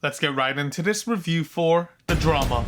Let's get right into this review for The Drama.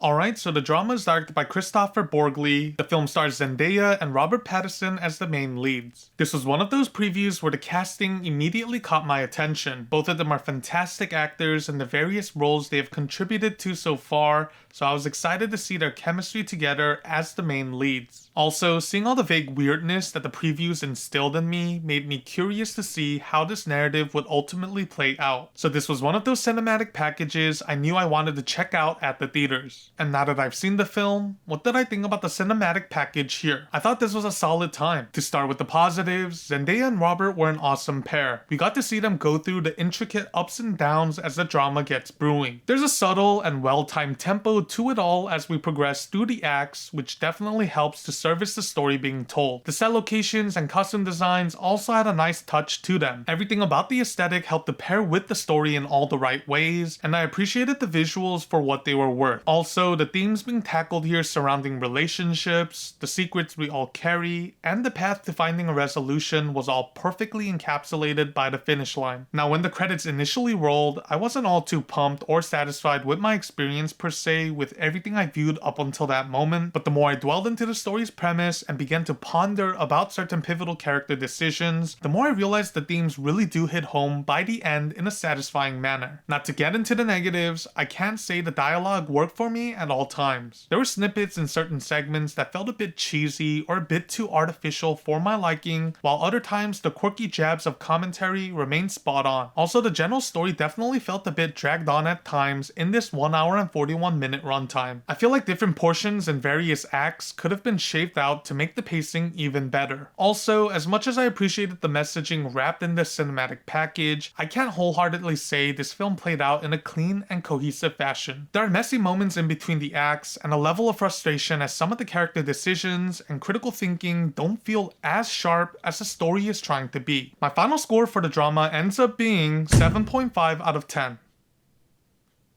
Alright, so The Drama is directed by Christopher Borgli. The film stars Zendaya and Robert Pattinson as the main leads. This was one of those previews where the casting immediately caught my attention. Both of them are fantastic actors in the various roles they have contributed to so far, so I was excited to see their chemistry together as the main leads. Also, seeing all the vague weirdness that the previews instilled in me made me curious to see how this narrative would ultimately play out. So this was one of those cinematic packages I knew I wanted to check out at the theaters. And now that I've seen the film, what did I think about the cinematic package here? I thought this was a solid time. To start with the positives, Zendaya and Robert were an awesome pair. We got to see them go through the intricate ups and downs as the drama gets brewing. There's a subtle and well-timed tempo to it all as we progress through the acts, which definitely helps to service the story being told. The set locations and costume designs also had a nice touch to them. Everything about the aesthetic helped to pair with the story in all the right ways, and I appreciated the visuals for what they were worth. Also, the themes being tackled here surrounding relationships, the secrets we all carry, and the path to finding a resolution was all perfectly encapsulated by the finish line. Now, when the credits initially rolled, I wasn't all too pumped or satisfied with my experience per se with everything I viewed up until that moment, but the more I dwelled into the story's premise and began to ponder about certain pivotal character decisions, the more I realized the themes really do hit home by the end in a satisfying manner. Not to get into the negatives, I can't say the dialogue worked for me at all times. There were snippets in certain segments that felt a bit cheesy or a bit too artificial for my liking, while other times the quirky jabs of commentary remained spot on. Also, the general story definitely felt a bit dragged on at times in this 1 hour and 41 minute runtime. I feel like different portions and various acts could have been shaved out to make the pacing even better. Also, as much as I appreciated the messaging wrapped in this cinematic package, I can't wholeheartedly say this film played out in a clean and cohesive fashion. There are messy moments in between the acts and a level of frustration as some of the character decisions and critical thinking don't feel as sharp as the story is trying to be. My final score for the drama ends up being 7.5 out of 10.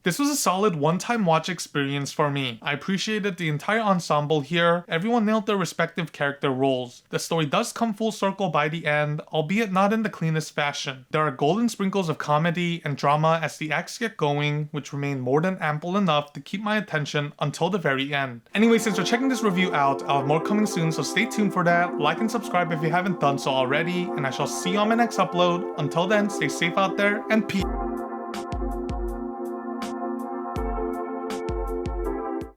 This was a solid one-time watch experience for me. I appreciated the entire ensemble here. Everyone nailed their respective character roles. The story does come full circle by the end, albeit not in the cleanest fashion. There are golden sprinkles of comedy and drama as the acts get going, which remain more than ample enough to keep my attention until the very end. Anyway, since you're checking this review out, I'll have more coming soon, so stay tuned for that. Like and subscribe if you haven't done so already, and I shall see you on my next upload. Until then, stay safe out there, and peace.